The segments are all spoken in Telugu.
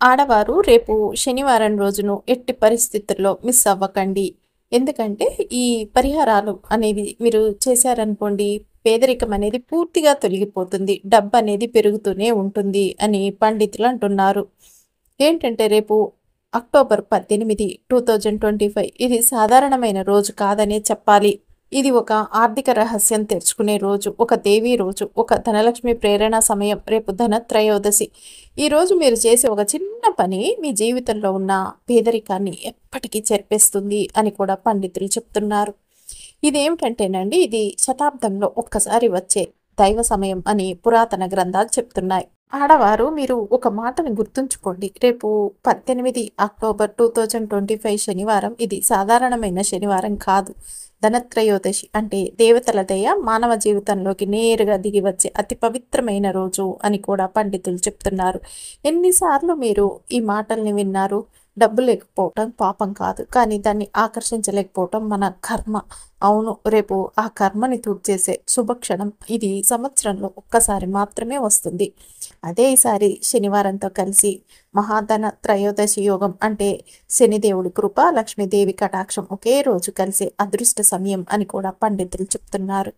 ఆడవారు రేపు శనివారం రోజును ఎట్టి పరిస్థితుల్లో మిస్ అవ్వకండి. ఎందుకంటే ఈ పరిహారాలు అనేవి మీరు చేశారనుకోండి, పేదరికం అనేది పూర్తిగా తొలగిపోతుంది. డబ్బనేది పెరుగుతూనే ఉంటుంది అని పండితులు అంటున్నారు. ఏంటంటే రేపు అక్టోబర్ 18, 2025 ఇది సాధారణమైన రోజు కాదనే చెప్పాలి. ఇది ఒక ఆర్థిక రహస్యం తెరుచుకునే రోజు, ఒక దేవీ రోజు, ఒక ధనలక్ష్మి ప్రేరణ సమయం. రేపు ధనత్రయోదశి. ఈరోజు మీరు చేసే ఒక చిన్న పని మీ జీవితంలో ఉన్న పేదరికాన్ని ఎప్పటికీ చెరిపేస్తుంది అని కూడా పండితులు చెప్తున్నారు. ఇదేమిటంటేనండి, ఇది శతాబ్దంలో ఒక్కసారి వచ్చే దైవ సమయం అని పురాతన గ్రంథాలు చెప్తున్నాయి. ఆడవారు మీరు ఒక మాటని గుర్తుంచుకోండి. రేపు 18 అక్టోబర్ 2025 శనివారం. ఇది సాధారణమైన శనివారం కాదు. ధనత్రయోదశి అంటే దేవతల దయ మానవ జీవితంలోకి నేరుగా దిగి వచ్చే అతి పవిత్రమైన రోజు అని కూడా పండితులు చెప్తున్నారు. ఎన్నిసార్లు మీరు ఈ మాటల్ని విన్నారు? డబ్బు లేకపోవటం పాపం కాదు, కానీ దాన్ని ఆకర్షించలేకపోవటం మన కర్మ. అవును, రేపు ఆ కర్మని తూర్చేసే శుభక్షణం. ఇది సంవత్సరంలో ఒక్కసారి మాత్రమే వస్తుంది. అదే ఈసారి శనివారంతో కలిసి మహాధన త్రయోదశి యోగం అంటే శనిదేవుడి కృప, లక్ష్మీదేవి కటాక్షం ఒకే రోజు కలిసే అదృష్ట సమయం అని కూడా పండితులు చెప్తున్నారు.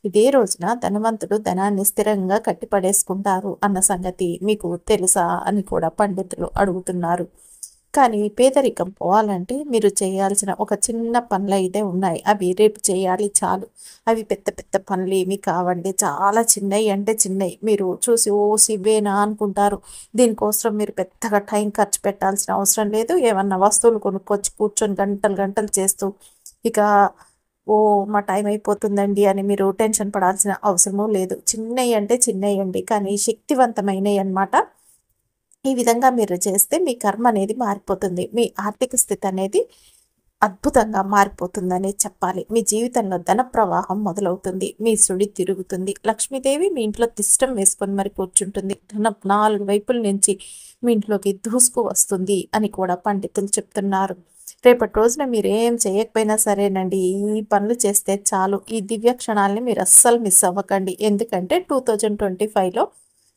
ఇదే రోజున ధనవంతుడు ధనాన్ని స్థిరంగా కట్టిపడేసుకుంటారు అన్న సంగతి మీకు తెలుసా అని కూడా పండితులు అడుగుతున్నారు. కానీ పేదరికం పోవాలంటే మీరు చేయాల్సిన ఒక చిన్న పనులు అయితే ఉన్నాయి. అవి రేపు చేయాలి చాలు. అవి పెద్ద పెద్ద పనులు ఏమి కావండి. చాలా చిన్నవి అంటే చిన్నవి. మీరు చూసి ఇవేనా అనుకుంటారు. దీనికోసం మీరు పెద్దగా టైం ఖర్చు పెట్టాల్సిన అవసరం లేదు. ఏమన్నా వస్తువులు కొనుక్కొచ్చి కూర్చొని గంటలు గంటలు చేస్తూ ఇక ఓ మా టైం అయిపోతుందండి అని మీరు టెన్షన్ పడాల్సిన అవసరమూ లేదు. చిన్నవి అంటే చిన్నవి అండి, కానీ శక్తివంతమైనవి అన్నమాట. ఈ విధంగా మీరు చేస్తే మీ కర్మ అనేది మారిపోతుంది. మీ ఆర్థిక స్థితి అనేది అద్భుతంగా మారిపోతుందని చెప్పాలి. మీ జీవితంలో ధన ప్రవాహం మొదలవుతుంది. మీ సుడి తిరుగుతుంది. లక్ష్మీదేవి మీ ఇంట్లో తిష్టం వేసుకొని మరి కూర్చుంటుంది. ధనం 4 వైపుల నుంచి మీ ఇంట్లోకి దూసుకు వస్తుంది అని కూడా పండితులు చెప్తున్నారు. రేపటి రోజున మీరు ఏం చేయకపోయినా సరేనండి, ఈ పనులు చేస్తే చాలు. ఈ దివ్య క్షణాలని మీరు అస్సలు మిస్ అవ్వకండి. ఎందుకంటే 2025లో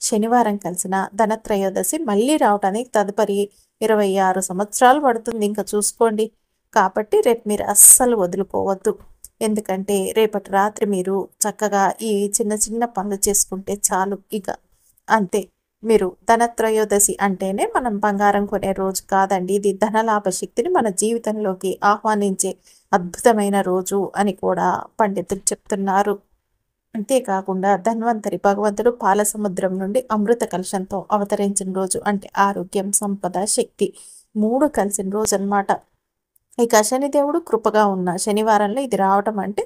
శనివారం కలిసిన ధనత్రయోదశి మళ్ళీ రావడానికి తదుపరి 26 సంవత్సరాలు పడుతుంది. ఇంకా చూసుకోండి. కాబట్టి రేపు మీరు అస్సలు వదులుకోవద్దు. ఎందుకంటే రేపటి రాత్రి మీరు చక్కగా ఈ చిన్న చిన్న పనులు చేసుకుంటే చాలు. ఇక అంతే. మీరు ధనత్రయోదశి అంటేనే మనం బంగారం కొనే రోజు కాదండి. ఇది ధనలాభ శక్తిని మన జీవితంలోకి ఆహ్వానించే అద్భుతమైన రోజు అని కూడా పండితులు చెప్తున్నారు. అంతేకాకుండా ధన్వంతరి భగవంతుడు పాలసముద్రం నుండి అమృత కలశంతో అవతరించిన రోజు. అంటే ఆరోగ్యం, సంపద, శక్తి 3 కలిసిన రోజు అన్నమాట. ఇక శనిదేవుడు కృపగా ఉన్న శనివారంలో ఇది రావటం అంటే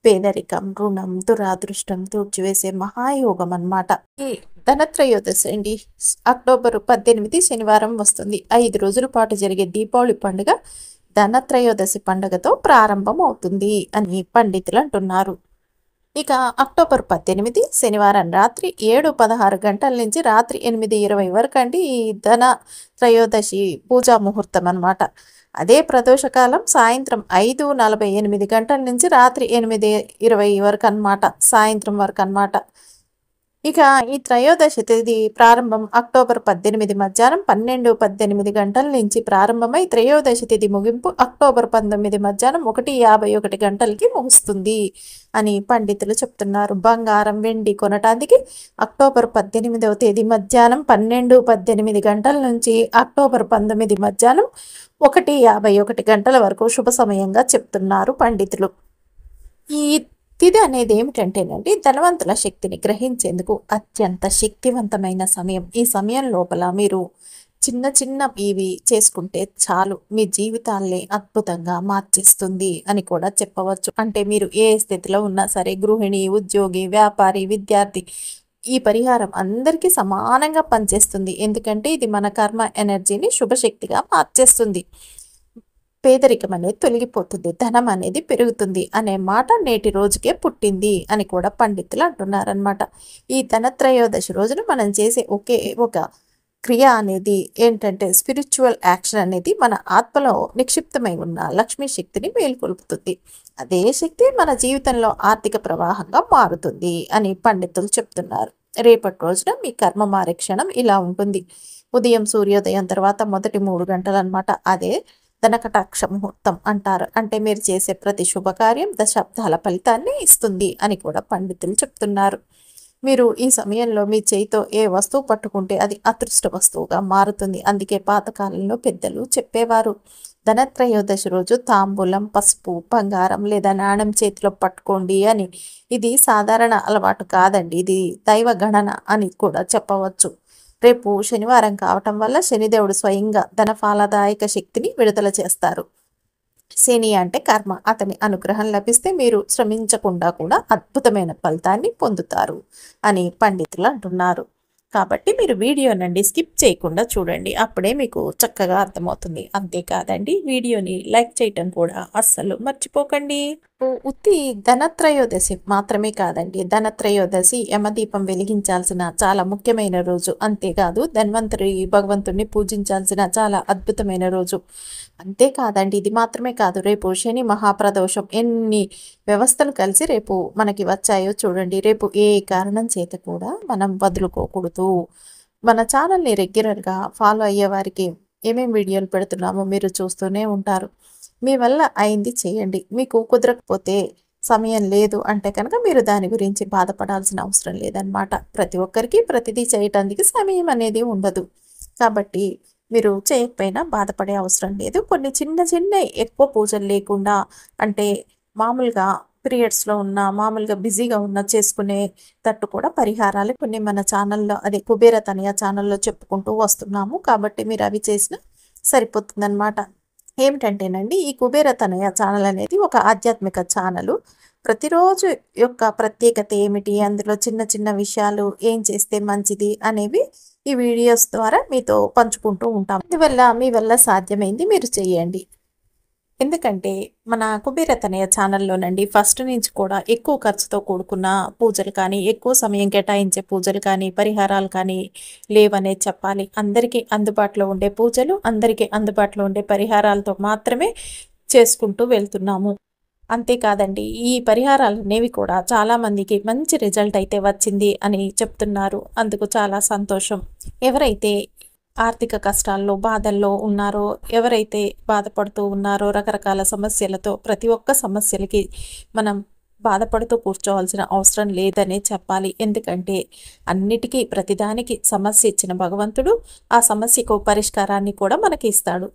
పేదరికం, రుణం, దురాదృష్టం తూర్చివేసే మహాయోగం అన్నమాట. ఈ ధనత్రయోదశి అండి అక్టోబర్ 18 శనివారం వస్తుంది. 5 రోజుల పాటు జరిగే దీపావళి పండుగ ధనత్రయోదశి పండుగతో ప్రారంభం అవుతుంది అని పండితులు అంటున్నారు. ఇక అక్టోబర్ 18 శనివారం రాత్రి 7:16 గంటల నుంచి రాత్రి 8:20 వరకు అండి ఈ ధన త్రయోదశి పూజా ముహూర్తం అన్నమాట. అదే ప్రదోషకాలం సాయంత్రం 5:48 గంటల నుంచి రాత్రి 8:20 వరకు అన్నమాట. సాయంత్రం వరకు అన్నమాట. ఇక ఈ త్రయోదశి తేదీ ప్రారంభం అక్టోబర్ 18 మధ్యాహ్నం 12:18 గంటల నుంచి ప్రారంభమై త్రయోదశి తేదీ ముగింపు అక్టోబర్ 19 మధ్యాహ్నం 1:51 గంటలకి ముగుస్తుంది అని పండితులు చెప్తున్నారు. బంగారం, వెండి కొనటానికి అక్టోబర్ 18వ తేదీ మధ్యాహ్నం 12:18 గంటల నుంచి అక్టోబర్ 19 మధ్యాహ్నం 1:51 గంటల వరకు శుభ సమయంగా చెప్తున్నారు పండితులు. ఈ తిథి అనేది ఏమిటంటేనండి, ధనవంతుల శక్తిని గ్రహించేందుకు అత్యంత శక్తివంతమైన సమయం. ఈ సమయం లోపల మీరు చిన్న చిన్న ఇవి చేసుకుంటే చాలు, మీ జీవితాల్ని అద్భుతంగా మార్చేస్తుంది అని కూడా చెప్పవచ్చు. అంటే మీరు ఏ స్థితిలో ఉన్నా సరే, గృహిణి, ఉద్యోగి, వ్యాపారి, విద్యార్థి, ఈ పరిహారం అందరికీ సమానంగా పనిచేస్తుంది. ఎందుకంటే ఇది మన కర్మ ఎనర్జీని శుభశక్తిగా మార్చేస్తుంది. పేదరికం అనేది తొలగిపోతుంది, ధనం అనేది పెరుగుతుంది అనే మాట నేటి రోజుకే పుట్టింది అని కూడా పండితులు అంటున్నారనమాట. ఈ ధనత్రయోదశి రోజున మనం చేసే ఒకే ఒక క్రియ అనేది ఏంటంటే స్పిరిచువల్ యాక్షన్ అనేది మన ఆత్మలో నిక్షిప్తమై ఉన్న లక్ష్మీ శక్తిని మేల్కొల్పుతుంది. అదే శక్తి మన జీవితంలో ఆర్థిక ప్రవాహంగా మారుతుంది అని పండితులు చెప్తున్నారు. రేపటి రోజున మీ కర్మ మారే క్షణం ఇలా ఉంటుంది. ఉదయం సూర్యోదయం తర్వాత మొదటి 3 గంటలనమాట. అదే ధనకటాక్ష ముహూర్తం అంటారు. అంటే మీరు చేసే ప్రతి శుభకార్యం దశాబ్దాల ఫలితాన్ని ఇస్తుంది అని కూడా పండితులు చెప్తున్నారు. మీరు ఈ సమయంలో మీ చేయితో ఏ వస్తువు పట్టుకుంటే అది అదృష్ట వస్తువుగా మారుతుంది. అందుకే పాతకాలంలో పెద్దలు చెప్పేవారు, ధనత్రయోదశి రోజు తాంబూలం, పసుపు, బంగారం లేదా నాణెం చేతిలో పట్టుకోండి అని. ఇది సాధారణ అలవాటు కాదండి, ఇది దైవ గణన అని కూడా చెప్పవచ్చు. రేపు శనివారం కావటం వల్ల శనిదేవుడు స్వయంగా ధన ఫలదాయక శక్తిని విడుదల చేస్తారు. శని అంటే కర్మ, అతని అనుగ్రహం లభిస్తే మీరు శ్రమించకుండా కూడా అద్భుతమైన ఫలితాన్ని పొందుతారు అని పండితులు అంటున్నారు. కాబట్టి మీరు వీడియోనండి స్కిప్ చేయకుండా చూడండి, అప్పుడే మీకు చక్కగా అర్థమవుతుంది. అంతేకాదండి, వీడియోని లైక్ చేయటం కూడా అస్సలు మర్చిపోకండి. ఉత్తి ధనత్రయోదశి మాత్రమే కాదండి, ధనత్రయోదశి యమదీపం వెలిగించాల్సిన చాలా ముఖ్యమైన రోజు. అంతేకాదు, ధన్వంతరి భగవంతుడిని పూజించాల్సిన చాలా అద్భుతమైన రోజు. అంతేకాదండి, ఇది మాత్రమే కాదు, రేపు శని మహాప్రదోషం. ఎన్ని వ్యవస్థలు కలిసి రేపు మనకి వచ్చాయో చూడండి. రేపు ఏ కారణం చేత కూడా మనం వదులుకోకూడదు. మన ఛానల్ని రెగ్యులర్గా ఫాలో అయ్యే వారికి ఏమేం వీడియోలు పెడుతున్నామో మీరు చూస్తూనే ఉంటారు. మీ వల్ల అయింది చేయండి. మీకు కుదరకపోతే, సమయం లేదు అంటే కనుక మీరు దాని గురించి బాధపడాల్సిన అవసరం లేదన్నమాట. ప్రతి ఒక్కరికి ప్రతిదీ చేయటానికి సమయం అనేది ఉండదు. కాబట్టి మీరు చేయకపోయినా బాధపడే అవసరం లేదు. కొన్ని చిన్న చిన్న ఎక్కువ పూజలు లేకుండా, అంటే మామూలుగా పీరియడ్స్లో ఉన్న, మామూలుగా బిజీగా ఉన్న చేసుకునే తట్టు కూడా పరిహారాలు కొన్ని మన ఛానల్లో, అదే కుబేర తనయ ఛానల్లో చెప్పుకుంటూ వస్తున్నాము. కాబట్టి మీరు అవి చేసినా సరిపోతుందన్నమాట. ఏమిటంటేనండి, ఈ కుబేర తనయ ఛానల్ అనేది ఒక ఆధ్యాత్మిక ఛానలు. ప్రతిరోజు యొక్క ప్రత్యేకత ఏమిటి, అందులో చిన్న చిన్న విషయాలు ఏం చేస్తే మంచిది అనేవి ఈ వీడియోస్ ద్వారా మీతో పంచుకుంటూ ఉంటాం. అందువల్ల మీ వల్ల సాధ్యమైంది మీరు చేయండి. ఎందుకంటే మన కుబేర తనయ ఛానల్లోనండి ఫస్ట్ నుంచి కూడా ఎక్కువ ఖర్చుతో కూడుకున్న పూజలు కానీ, ఎక్కువ సమయం కేటాయించే పూజలు కానీ, పరిహారాలు కానీ లేవనే చెప్పాలి. అందరికీ అందుబాటులో ఉండే పూజలు, అందరికీ అందుబాటులో ఉండే పరిహారాలతో మాత్రమే చేసుకుంటూ వెళ్తున్నాము. అంతేకాదండి, ఈ పరిహారాలు అనేవి కూడా చాలామందికి మంచి రిజల్ట్ అయితే వచ్చింది అని చెప్తున్నారు. అందుకు చాలా సంతోషం. ఎవరైతే ఆర్థిక కష్టాల్లో, బాధల్లో ఉన్నారో, ఎవరైతే బాధపడుతూ ఉన్నారో రకరకాల సమస్యలతో, ప్రతి ఒక్క సమస్యలకి మనం బాధపడుతూ కూర్చోవాల్సిన అవసరం లేదనే చెప్పాలి. ఎందుకంటే అన్నిటికీ ప్రతిదానికి సమస్య ఇచ్చిన భగవంతుడు ఆ సమస్యకు పరిష్కారాన్ని కూడా మనకి ఇస్తాడు.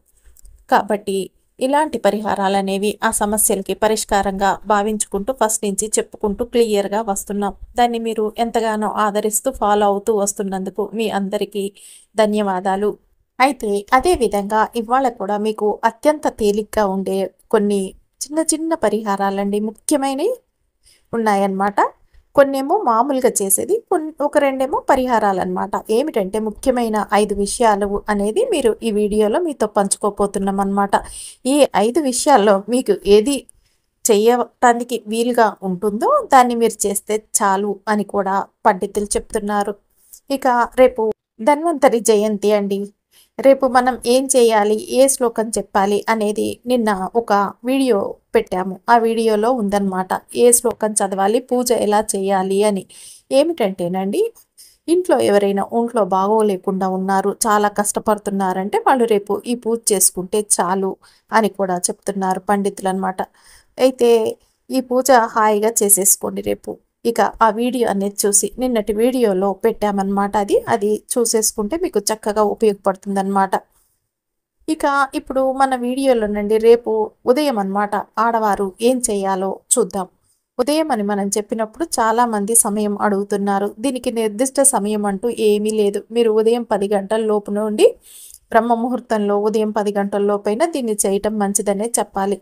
కాబట్టి ఇలాంటి పరిహారాలు అనేవి ఆ సమస్యలకి పరిష్కారంగా భావించుకుంటూ ఫస్ట్ నుంచి చెప్పుకుంటూ క్లియర్గా వస్తున్నాం. దాన్ని మీరు ఎంతగానో ఆదరిస్తూ ఫాలో అవుతూ వస్తున్నందుకు మీ అందరికీ ధన్యవాదాలు. అయితే అదేవిధంగా ఇవాళ కూడా మీకు అత్యంత తేలిగ్గా ఉండే కొన్ని చిన్న చిన్న పరిహారాలండి, ముఖ్యమైనవి ఉన్నాయన్నమాట. కొన్నేమో మామూలుగా చేసేది, ఒక రెండేమో పరిహారాలు అనమాట. ఏమిటంటే ముఖ్యమైన 5 విషయాలు అనేది మీరు ఈ వీడియోలో మీతో పంచుకోపోతున్నాం అనమాట. ఈ 5 విషయాల్లో మీకు ఏది చేయటానికి వీలుగా ఉంటుందో దాన్ని మీరు చేస్తే చాలు అని కూడా పండితులు చెప్తున్నారు. ఇక రేపు ధన్వంతరి జయంతి అండి. రేపు మనం ఏం చేయాలి, ఏ శ్లోకం చెప్పాలి అనేది నిన్న ఒక వీడియో పెట్టాము. ఆ వీడియోలో ఉందన్నమాట, ఏ శ్లోకం చదవాలి, పూజ ఎలా చేయాలి అని. ఏమిటంటేనండి, ఇంట్లో ఎవరైనా ఒంట్లో బాగోలేకుండా ఉన్నారు, చాలా కష్టపడుతున్నారంటే వాళ్ళు రేపు ఈ పూజ చేసుకుంటే చాలు అని కూడా చెప్తున్నారు పండితులు అనమాట. అయితే ఈ పూజ హాయిగా చేసేసుకోండి రేపు. ఇక ఆ వీడియో అనేది చూసి నిన్నటి వీడియోలో పెట్టామన్నమాట. అది చూసేసుకుంటే మీకు చక్కగా ఉపయోగపడుతుంది అనమాట. ఇక ఇప్పుడు మన వీడియోలోనండి రేపు ఉదయం అన్నమాట ఆడవారు ఏం చేయాలో చూద్దాం. ఉదయం అని మనం చెప్పినప్పుడు చాలామంది సమయం అడుగుతున్నారు. దీనికి నిర్దిష్ట సమయం అంటూ ఏమీ లేదు. మీరు ఉదయం 10 గంటల లోపు నుండి బ్రహ్మ ముహూర్తంలో ఉదయం 10 గంటల లోపైనా దీన్ని చేయటం మంచిదనే చెప్పాలి.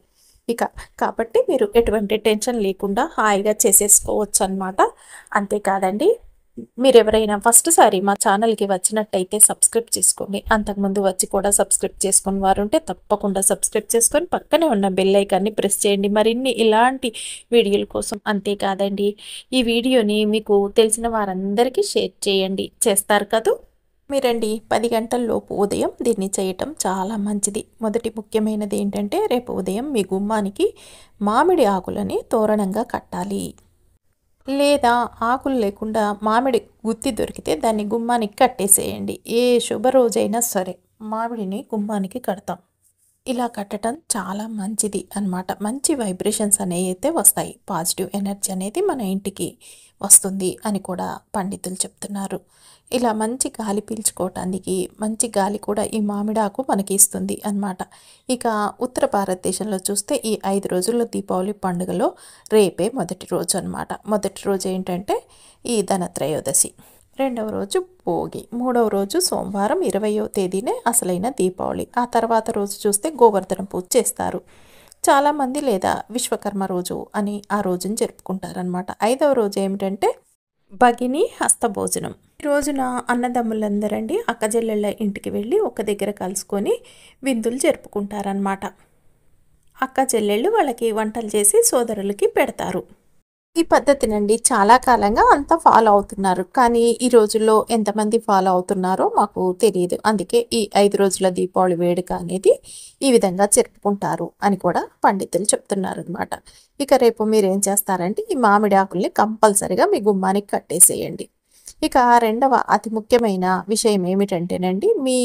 ఇక కాబట్టి మీరు ఎటువంటి టెన్షన్ లేకుండా హాయిగా చేసేసుకోవచ్చు అన్నమాట. అంతేకాదండి, మీరు ఎవరైనా ఫస్ట్ సారి మా ఛానల్కి వచ్చినట్టయితే సబ్స్క్రైబ్ చేసుకోండి. అంతకుముందు వచ్చి కూడా సబ్స్క్రైబ్ చేసుకుని వారు ఉంటే తప్పకుండా సబ్స్క్రైబ్ చేసుకొని పక్కనే ఉన్న బెల్ ఐకాన్ని ప్రెస్ చేయండి మరిన్ని ఇలాంటి వీడియోల కోసం. అంతేకాదండి, ఈ వీడియోని మీకు తెలిసిన వారందరికీ షేర్ చేయండి. చేస్తారు కదూ? మీరండి 10 గంటల లోపు ఉదయం దీన్ని చేయటం చాలా మంచిది. మొదటి ముఖ్యమైనది ఏంటంటే, రేపు ఉదయం మీ గుమ్మానికి మామిడి ఆకులని తోరణంగా కట్టాలి. లేదా ఆకులు లేకుండా మామిడి గుత్తి దొరికితే దాన్ని గుమ్మానికి కట్టేసేయండి. ఏ శుభరోజైనా సరే మామిడిని గుమ్మానికి కడతాం. ఇలా కట్టడం చాలా మంచిది అన్నమాట. మంచి వైబ్రేషన్స్ అనేవైతే వస్తాయి. పాజిటివ్ ఎనర్జీ అనేది మన ఇంటికి వస్తుంది అని కూడా పండితులు చెప్తున్నారు. ఇలా మంచి గాలి పీల్చుకోవటానికి మంచి గాలి కూడా ఈ మామిడాకు మనకి ఇస్తుంది అన్నమాట. ఇక ఉత్తర భారతదేశంలో చూస్తే ఈ 5 రోజుల్లో దీపావళి పండుగలో రేపే మొదటి రోజు అన్నమాట. మొదటి రోజు ఏంటంటే ఈ ధనత్రయోదశి. రెండవ రోజు భోగి, మూడవ రోజు సోమవారం 20వ తేదీనే అసలైన దీపావళి. ఆ తర్వాత రోజు చూస్తే గోవర్ధన పూజ చేస్తారు చాలామంది, లేదా విశ్వకర్మ రోజు అని ఆ రోజుని జరుపుకుంటారనమాట. 5వ రోజు ఏమిటంటే భగిని హస్తభోజనం. ఈ రోజున అన్నదమ్ములందరండి అక్కజెల్లెళ్ళ ఇంటికి వెళ్ళి ఒక దగ్గర కలుసుకొని విందులు జరుపుకుంటారనమాట. అక్క చెల్లెళ్ళు వాళ్ళకి వంటలు చేసి సోదరులకి పెడతారు. ఈ పద్ధతినండి చాలా కాలంగా అంతా ఫాలో అవుతున్నారు. కానీ ఈ రోజుల్లో ఎంతమంది ఫాలో అవుతున్నారో మాకు తెలియదు. అందుకే ఈ 5 రోజుల దీపావళి వేడుక అనేది ఈ విధంగా జరుపుకుంటారు అని కూడా పండితులు చెప్తున్నారనమాట. ఇక రేపు మీరేం చేస్తారంటే ఈ మామిడి ఆకుల్ని కంపల్సరిగా మీ గుమ్మానికి కట్టేసేయండి. ఇక రెండవ అతి ముఖ్యమైన విషయం ఏమిటంటేనండి, మీ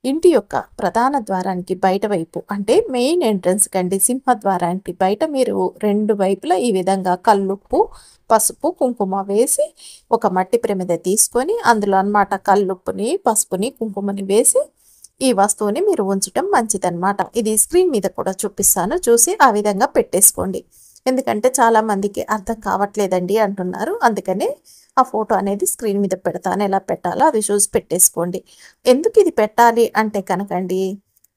ఇంటి యొక్క ప్రధాన ద్వారానికి బయట వైపు అంటే మెయిన్ ఎంట్రన్స్ కండి సింహద్వారానికి బయట మీరు 2 వైపులా ఈ విధంగా కల్లుప్పు, పసుపు, కుంకుమ వేసి ఒక మట్టి ప్రమిద తీసుకొని అందులో అన్నమాట కల్లుప్పుని, పసుపుని, కుంకుమని వేసి ఈ వస్తువుని మీరు ఉంచటం మంచిదన్నమాట. ఇది స్క్రీన్ మీద కూడా చూపిస్తాను, చూసి ఆ విధంగా పెట్టేసుకోండి. ఎందుకంటే చాలామందికి అర్థం కావట్లేదండి అంటున్నారు. అందుకనే ఆ ఫోటో అనేది స్క్రీన్ మీద పెడతాను, ఎలా పెట్టాలో అది చూసి పెట్టేసుకోండి. ఎందుకు ఇది పెట్టాలి అంటే కనుకండి,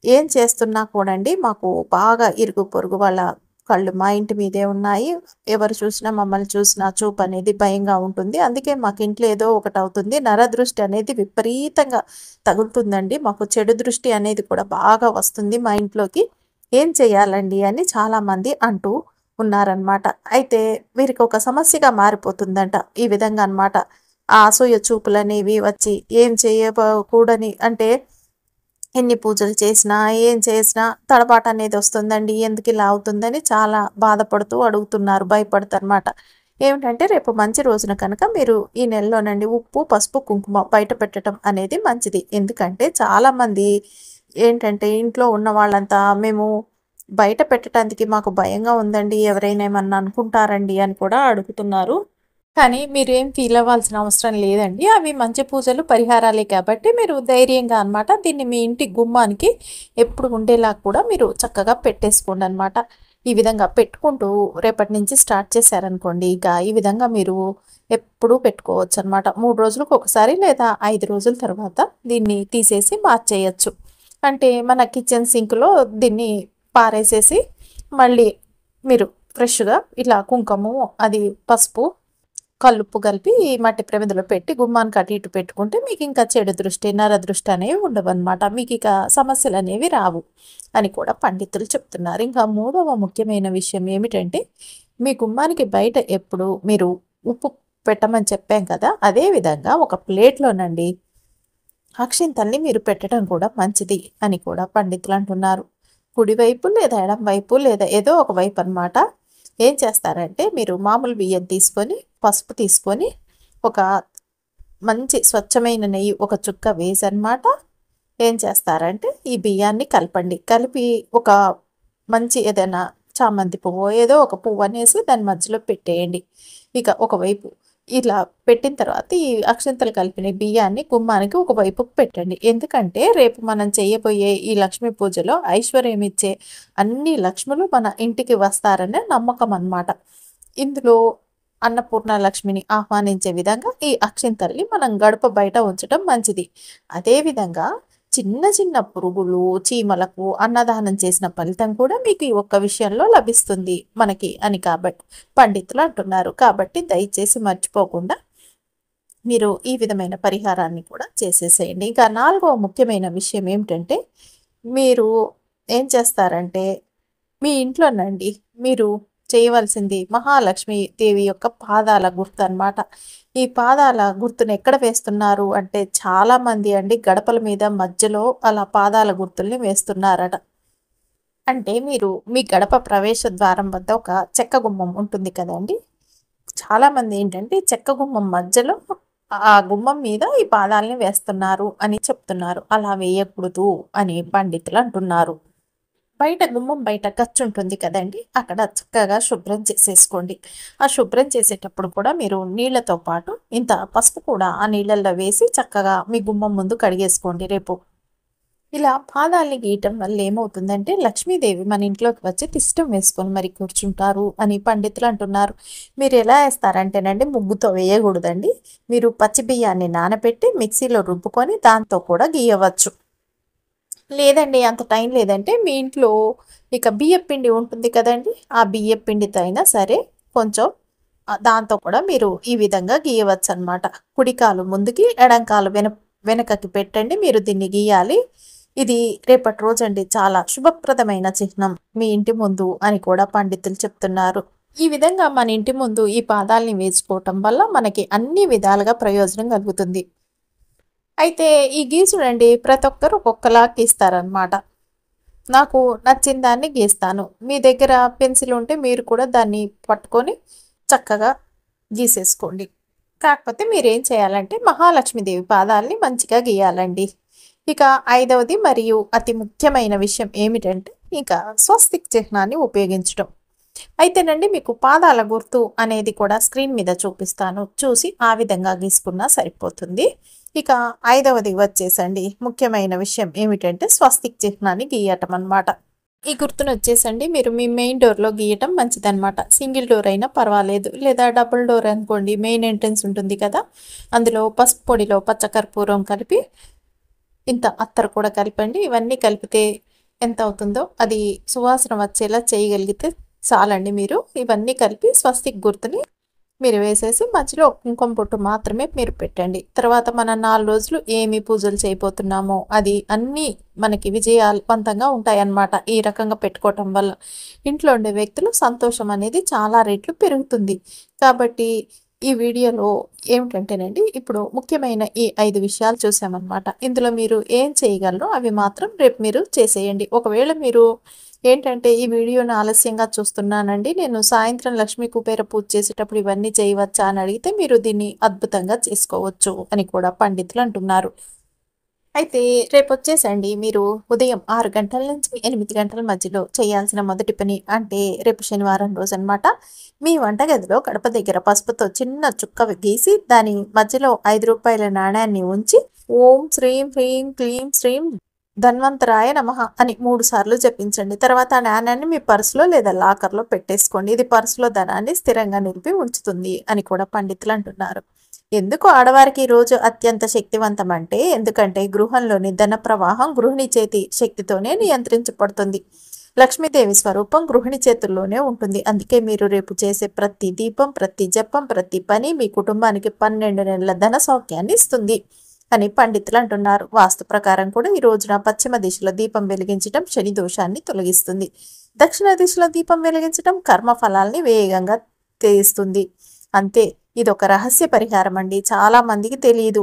ఏం చేస్తున్నా కూడండి మాకు బాగా ఇరుగు పొరుగు వాళ్ళ కళ్ళు మా ఇంటి మీదే ఉన్నాయి. ఎవరు చూసినా మమ్మల్ని చూసినా చూపు అనేది భయంగా ఉంటుంది. అందుకే మాకు ఇంట్లో ఏదో ఒకటి అవుతుంది. నరదృష్టి అనేది విపరీతంగా తగులుతుందండి. మాకు చెడు దృష్టి అనేది కూడా బాగా వస్తుంది మా ఇంట్లోకి. ఏం చేయాలండి అని చాలామంది అంటూ ఉన్నారనమాట. అయితే వీరికి ఒక సమస్యగా మారిపోతుందంట ఈ విధంగా అన్నమాట. ఆ అసూయ చూపులనేవి వచ్చి ఏం చేయకూడని అంటే ఎన్ని పూజలు చేసినా ఏం చేసినా తడబాటు అనేది వస్తుందండి. ఎందుకు ఇలా అవుతుందని చాలా బాధపడుతూ అడుగుతున్నారు, భయపడతారన్నమాట. ఏమిటంటే రేపు మంచి రోజున కనుక మీరు ఈ నెలలోనండి ఉప్పు, పసుపు, కుంకుమ బయట పెట్టడం అనేది మంచిది. ఎందుకంటే చాలామంది ఏంటంటే ఇంట్లో ఉన్న వాళ్ళంతా మేము బయట పెట్టడానికి మాకు భయంగా ఉందండి, ఎవరైనా ఏమన్నా అనుకుంటారండి అని కూడా అడుగుతున్నారు. కానీ మీరేం ఫీల్ అవ్వాల్సిన అవసరం లేదండి. అవి మంచి పూజలు, పరిహారాలే కాబట్టి మీరు ధైర్యంగా అన్నమాట దీన్ని మీ ఇంటి గుమ్మానికి ఎప్పుడు ఉండేలా కూడా మీరు చక్కగా పెట్టేసుకోండి అన్నమాట. ఈ విధంగా పెట్టుకుంటూ రేపటి నుంచి స్టార్ట్ చేశారనుకోండి, ఇక ఈ విధంగా మీరు ఎప్పుడూ పెట్టుకోవచ్చు అన్నమాట. 3 రోజులకు ఒకసారి లేదా 5 రోజుల తర్వాత దీన్ని తీసేసి మార్చేయచ్చు. అంటే మన కిచెన్ సింక్లో దీన్ని పారేసేసి మళ్ళీ మీరు ఫ్రెష్గా ఇలా కుంకుమ, అది పసుపు, కల్లుప్పు కలిపి ఈ మట్టి ప్రమిదలో పెట్టి గుమ్మానికి అటు ఇటు పెట్టుకుంటే మీకు ఇంకా చెడు దృష్టి, నరదృష్టి అనేవి ఉండవన్నమాట. మీకు ఇక సమస్యలు అనేవి రావు అని కూడా పండితులు చెప్తున్నారు. ఇంకా మూడవ ముఖ్యమైన విషయం ఏమిటంటే, మీ గుమ్మానికి బయట ఎప్పుడు మీరు ఉప్పు పెట్టమని చెప్పాం కదా, అదే విధంగా ఒక ప్లేట్లోనండి అక్షింతల్ని మీరు పెట్టడం కూడా మంచిది అని కూడా పండితులు అంటున్నారు. కుడివైపు లేదా ఎడం వైపు లేదా ఏదో ఒక వైపు అన్నమాట. ఏం చేస్తారంటే మీరు మామూలు బియ్యం తీసుకొని, పసుపు తీసుకొని, ఒక మంచి స్వచ్ఛమైన నెయ్యి ఒక చుక్క వేసి అన్నమాట ఏం చేస్తారంటే ఈ బియ్యాన్ని కలపండి. కలిపి ఒక మంచి ఏదైనా చామంతి పువ్వు ఏదో ఒక పువ్వు అనేసి దాని మధ్యలో పెట్టేయండి. ఇక ఒకవైపు ఇలా పెట్టిన తర్వాత ఈ అక్షింతలు కలిపిన బియ్యాన్ని గుమ్మానికి ఒకవైపు పెట్టండి. ఎందుకంటే రేపు మనం చేయబోయే ఈ లక్ష్మీ పూజలో ఐశ్వర్యం ఇచ్చే అన్ని లక్ష్ములు మన ఇంటికి వస్తారనే నమ్మకం అన్నమాట. ఇందులో అన్నపూర్ణ లక్ష్మిని ఆహ్వానించే విధంగా ఈ అక్షింతల్ని మనం గడప బయట ఉంచడం మంచిది. అదేవిధంగా చిన్న చిన్న పురుగులు, చీమలకు అన్నదానం చేసిన ఫలితం కూడా మీకు ఈ ఒక్క విషయంలో లభిస్తుంది మనకి అని కాబట్టి పండితులు అంటున్నారు. కాబట్టి దయచేసి మర్చిపోకుండా మీరు ఈ విధమైన పరిహారాన్ని కూడా చేసేసేయండి. ఇంకా 4వ ముఖ్యమైన విషయం ఏమిటంటే, మీరు ఏం చేస్తారంటే మీ ఇంట్లోనండి మీరు చేయవలసింది మహాలక్ష్మి దేవి యొక్క పాదాల గుర్తు అన్నమాట. ఈ పాదాల గుర్తును ఎక్కడ వేస్తున్నారు అంటే చాలామంది అండి గడపల మీద మధ్యలో అలా పాదాల గుర్తుల్ని వేస్తున్నారట. అంటే మీరు మీ గడప ప్రవేశ ద్వారం వద్ద ఒక చెక్క గుమ్మం ఉంటుంది కదండి, చాలామంది ఏంటంటే చెక్క గుమ్మం మధ్యలో ఆ గుమ్మం మీద ఈ పాదాలని వేస్తున్నారు అని చెప్తున్నారు. అలా వేయకూడదు అని పండితులు అంటున్నారు. బయట గుమ్మం బయట గచ్చుంటుంది కదండీ! అక్కడ చక్కగా శుభ్రం చేసేసుకోండి. ఆ శుభ్రం చేసేటప్పుడు కూడా మీరు నీళ్ళతో పాటు ఇంత పసుపు కూడా ఆ నీళ్ళల్లో వేసి చక్కగా మీ గుమ్మం ముందు కడిగేసుకోండి రేపు. ఇలా పాదాల్ని గీయటం వల్ల ఏమవుతుందంటే లక్ష్మీదేవి మన ఇంట్లోకి వచ్చి తిష్టం వేసుకొని మరి కూర్చుంటారు అని పండితులు అంటున్నారు. మీరు ఎలా వేస్తారంటేనండి ముగ్గుతో వేయకూడదండి. మీరు పచ్చి బియ్యాన్ని నానబెట్టి మిక్సీలో రుబ్బుకొని దాంతో కూడా గీయవచ్చు. లేదండి అంత టైం లేదంటే మీ ఇంట్లో ఇక బియ్యపు పిండి ఉంటుంది కదండీ! ఆ బియ్యపు పిండితో అయినా సరే కొంచెం దాంతో కూడా మీరు ఈ విధంగా గీయవచ్చనమాట. కుడి కాలు ముందుకి, ఎడం కాలు వెనకకి పెట్టండి. మీరు దీన్ని గీయాలి. ఇది రేపటి రోజండి చాలా శుభప్రదమైన చిహ్నం మీ ఇంటి ముందు అని కూడా పండితులు చెప్తున్నారు. ఈ విధంగా మన ఇంటి ముందు ఈ పాదాల్ని వేసుకోవటం వల్ల మనకి అన్ని విధాలుగా ప్రయోజనం కలుగుతుంది. అయితే ఈ గీసుడండి ప్రతి ఒక్కరు ఒక్కొక్కలా గీస్తారనమాట. నాకు నచ్చిన దాన్ని గీస్తాను. మీ దగ్గర పెన్సిల్ ఉంటే మీరు కూడా దాన్ని పట్టుకొని చక్కగా గీసేసుకోండి. కాకపోతే మీరేం చేయాలంటే మహాలక్ష్మీదేవి పాదాల్ని మంచిగా గీయాలండి. ఇక ఐదవది మరియు అతి ముఖ్యమైన విషయం ఏమిటంటే ఇక స్వస్తిక్ చిహ్నాన్ని ఉపయోగించడం. అయితేనండి మీకు పాదాల గుర్తు అనేది కూడా స్క్రీన్ మీద చూపిస్తాను. చూసి ఆ విధంగా గీసుకున్నా సరిపోతుంది. ఇక ఐదవది వచ్చేసండి ముఖ్యమైన విషయం ఏమిటంటే స్వస్తిక్ చిహ్నాన్ని గీయటం అన్నమాట. ఈ గుర్తును వచ్చేసండి మీరు మీ మెయిన్ డోర్లో గీయటం మంచిదన్నమాట. సింగిల్ డోర్ అయినా పర్వాలేదు, లేదా డబుల్ డోర్ అనుకోండి. మెయిన్ ఎంట్రన్స్ ఉంటుంది కదా, అందులో పసుపు పొడిలో పచ్చకర్పూరం కలిపి ఇంత అత్తరు కూడా కలిపండి. ఇవన్నీ కలిపితే ఎంత అవుతుందో అది సువాసన వచ్చేలా చేయగలిగితే చాలండి. మీరు ఇవన్నీ కలిపి స్వస్తిక్ గుర్తుని మీరు వేసేసి మధ్యలో కుంకుమ బొట్టు మాత్రమే మీరు పెట్టండి. తర్వాత మనం 4 రోజులు ఏమి పూజలు చేయబోతున్నామో అది అన్నీ మనకి విజయవంతంగా ఉంటాయన్నమాట. ఈ రకంగా పెట్టుకోవటం వల్ల ఇంట్లో ఉండే వ్యక్తులు సంతోషం అనేది చాలా రెట్లు పెరుగుతుంది. కాబట్టి ఈ వీడియోలో ఏమిటంటేనండి ఇప్పుడు ముఖ్యమైన ఈ 5 విషయాలు చూసామన్నమాట. ఇందులో మీరు ఏం చేయగలరో అవి మాత్రం రేపు మీరు చేసేయండి. ఒకవేళ మీరు ఏంటంటే ఈ వీడియోని ఆలస్యంగా చూస్తున్నానండి, నేను సాయంత్రం లక్ష్మీ కుబేర పూజ చేసేటప్పుడు ఇవన్నీ చేయవచ్చా అని అడిగితే మీరు దీన్ని అద్భుతంగా చేసుకోవచ్చు అని కూడా పండితులు అంటున్నారు. అయితే రేపొచ్చేసండి మీరు ఉదయం 6 గంటల నుంచి 8 గంటల మధ్యలో చేయాల్సిన మొదటి పని అంటే రేపు శనివారం రోజనమాట. మీ వంటగదిలో గడప దగ్గర పసుపుతో చిన్న చుక్క గీసి దాని మధ్యలో 5 రూపాయల నాణ్యాన్ని ఉంచి ఓం శ్రీం హ్రీం క్లీం శ్రీం ధన్వంతరాయ నమః అని 3 సార్లు జపించండి. తర్వాత ఆ నాణ్యాన్ని మీ పర్సులో లేదా లాకర్లో పెట్టేసుకోండి. ఇది పర్సులో ధనాన్ని స్థిరంగా నిలిపి ఉంచుతుంది అని కూడా పండితులు అంటున్నారు. ఎందుకు ఆడవారికి ఈ రోజు అత్యంత శక్తివంతం అంటే ఎందుకంటే గృహంలోని ధన ప్రవాహం గృహిణి చేతి శక్తితోనే నియంత్రించబడుతుంది. లక్ష్మీదేవి స్వరూపం గృహిణి చేతుల్లోనే ఉంటుంది. అందుకే మీరు రేపు చేసే ప్రతి దీపం, ప్రతి జపం, ప్రతి పని మీ కుటుంబానికి 12 నెలల ధన సౌఖ్యాన్ని ఇస్తుంది అని పండితులు అంటున్నారు. వాస్తు ప్రకారం కూడా ఈ రోజున పశ్చిమ దిశలో దీపం వెలిగించడం శని దోషాన్ని తొలగిస్తుంది. దక్షిణ దిశలో దీపం వెలిగించడం కర్మ ఫలాల్ని వేగంగా తీస్తుంది. అంతే, ఇది ఒక రహస్య పరిహారం అండి, చాలా మందికి తెలియదు.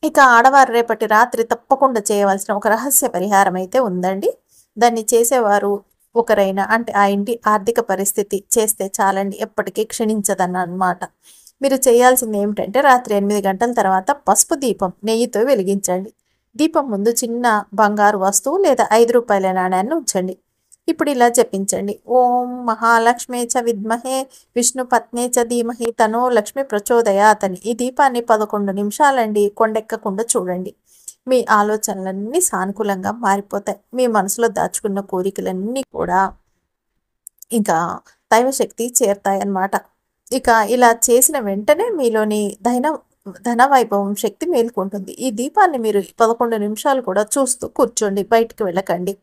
ఇక ఆడవారు రేపటి రాత్రి తప్పకుండా చేయవలసిన ఒక రహస్య పరిహారం అయితే ఉందండి. దాన్ని చేసేవారు ఒకరైనా అంటే ఆ ఇంటి ఆర్థిక పరిస్థితి చేస్తే చాలండి, ఎప్పటికీ క్షీణించదన్నమాట. మీరు చేయాల్సింది ఏమిటంటే రాత్రి 8 గంటల తర్వాత పసుపు దీపం నెయ్యితో వెలిగించండి. దీపం ముందు చిన్న బంగారు వస్తువు లేదా 5 రూపాయల నాణ్యాన్ని ఉంచండి. ఇప్పుడు ఇలా జపించండి. ఓం మహాలక్ష్మే చ విద్మహే విష్ణు పత్నే చ ధీమహి తనో లక్ష్మి ప్రచోదయాత్ అని. ఈ దీపాన్ని 11 నిమిషాలండి కొండెక్కకుండా చూడండి. మీ ఆలోచనలన్నీ సానుకూలంగా మారిపోతాయి. మీ మనసులో దాచుకున్న కోరికలన్నీ కూడా ఇంకా దైవశక్తి చేరుతాయి అన్నమాట. ఇక ఇలా చేసిన వెంటనే మీలోని ధన వైభవం శక్తి మేలుకుంటుంది. ఈ దీపాన్ని మీరు 11 నిమిషాలు కూడా చూస్తూ కూర్చోండి, బయటికి వెళ్ళకండి.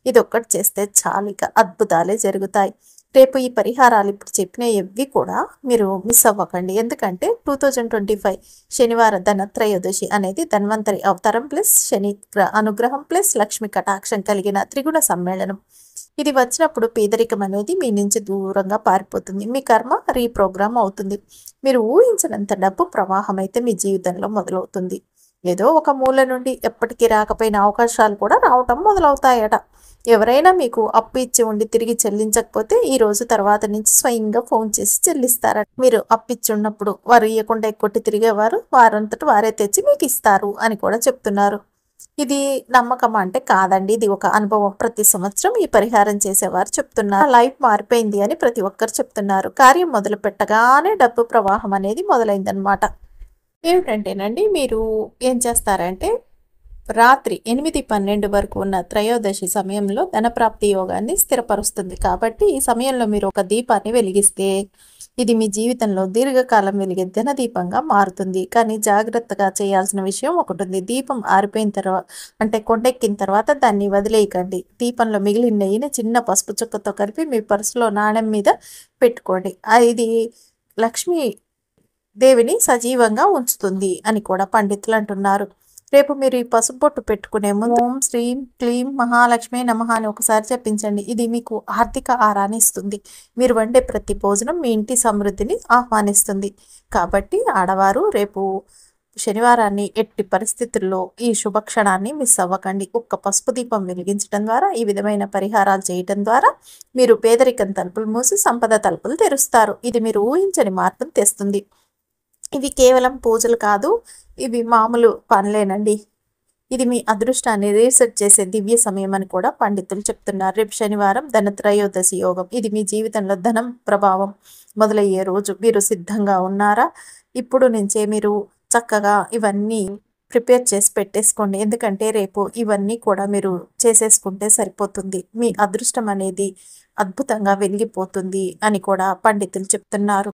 ఇది ఒక్కటి చేస్తే చాలు, ఇక అద్భుతాలే జరుగుతాయి. రేపు ఈ పరిహారాలు ఇప్పుడు చెప్పిన ఎవ్వి కూడా మీరు మిస్ అవ్వకండి. ఎందుకంటే 2025 శనివార ధనత్రయోదశి అనేది ధన్వంతరి అవతారం ప్లస్ శని అనుగ్రహం ప్లస్ లక్ష్మి కటాక్షం కలిగిన త్రిగుణ సమ్మేళనం. ఇది వచ్చినప్పుడు పేదరికం అనేది మీ నుంచి దూరంగా పారిపోతుంది. మీ కర్మ రీప్రోగ్రామ్ అవుతుంది. మీరు ఊహించినంత డబ్బు ప్రవాహం అయితే మీ జీవితంలో మొదలవుతుంది. ఏదో ఒక మూల నుండి ఎప్పటికీ రాకపోయిన అవకాశాలు కూడా రావటం మొదలవుతాయట. ఎవరైనా మీకు అప్పు ఇచ్చి ఉండి తిరిగి చెల్లించకపోతే ఈ రోజు తర్వాత నుంచి స్వయంగా ఫోన్ చేసి చెల్లిస్తారట. మీరు అప్పు ఇచ్చి ఉన్నప్పుడు వారు ఇవ్వకుండా ఎక్కొట్టి తిరిగేవారు వారంతట వారే తెచ్చి మీకు ఇస్తారు అని కూడా చెప్తున్నారు. ఇది నమ్మకం అంటే కాదండి. ఇది ఒక అనుభవం. ప్రతి సంవత్సరం ఈ పరిహారం చేసేవారు చెప్తున్నారు. లైఫ్ మారిపోయింది అని ప్రతి ఒక్కరు చెప్తున్నారు. కార్యం మొదలు పెట్టగానే డబ్బు ప్రవాహం అనేది మొదలైందనమాట. ఏమిటంటేనండి, మీరు ఏం చేస్తారంటే రాత్రి 8-12 వరకు ఉన్న త్రయోదశి సమయంలో ధనప్రాప్తి యోగాన్ని స్థిరపరుస్తుంది. కాబట్టి ఈ సమయంలో మీరు ఒక దీపాన్ని వెలిగిస్తే ఇది మీ జీవితంలో దీర్ఘకాలం వెలిగే ధనదీపంగా మారుతుంది. కానీ జాగ్రత్తగా చేయాల్సిన విషయం ఒకటి ఉంది. దీపం ఆరిపోయిన తర్వాత అంటే కొండెక్కిన తర్వాత దాన్ని వదిలేయకండి. దీపంలో మిగిలిన నెయ్యిని చిన్న పసుపు చుక్కతో కలిపి మీ పర్సులో నాణెం మీద పెట్టుకోండి. ఇది లక్ష్మీ దేవిని సజీవంగా ఉంచుతుంది అని కూడా పండితులు అంటున్నారు. రేపు మీరు ఈ పసుపు బొట్టు పెట్టుకునే ముందు ఓం శ్రీం క్లీం మహాలక్ష్మి నమః అని ఒకసారి చెప్పించండి. ఇది మీకు ఆర్థిక ఆరాన్ని ఇస్తుంది. మీరు వండే ప్రతి భోజనం మీ ఇంటి సమృద్ధిని ఆహ్వానిస్తుంది. కాబట్టి ఆడవారు రేపు శనివారాన్ని ఎట్టి పరిస్థితుల్లో ఈ శుభక్షణాన్ని మిస్ అవ్వకండి. ఒక్క పసుపు దీపం వెలిగించడం ద్వారా, ఈ విధమైన పరిహారాలు చేయటం ద్వారా మీరు పేదరికం తలుపులు మూసి సంపద తలుపులు తెరుస్తారు. ఇది మీరు ఊహించని మార్పును తెస్తుంది. ఇవి కేవలం పూజలు కాదు, ఇవి మామూలు పనులేనండి. ఇది మీ అదృష్టాన్ని రీసెట్ చేసే దివ్య సమయం అని కూడా పండితులు చెప్తున్నారు. రేపు శనివారం ధనత్రయోదశి యోగం. ఇది మీ జీవితంలో ధనం ప్రభావం మొదలయ్యే రోజు. మీరు సిద్ధంగా ఉన్నారా? ఇప్పుడు నుంచే మీరు చక్కగా ఇవన్నీ ప్రిపేర్ చేసి పెట్టేసుకోండి. ఎందుకంటే రేపు ఇవన్నీ కూడా మీరు చేసేసుకుంటే సరిపోతుంది. మీ అదృష్టం అనేది అద్భుతంగా వెలిగిపోతుంది అని కూడా పండితులు చెప్తున్నారు.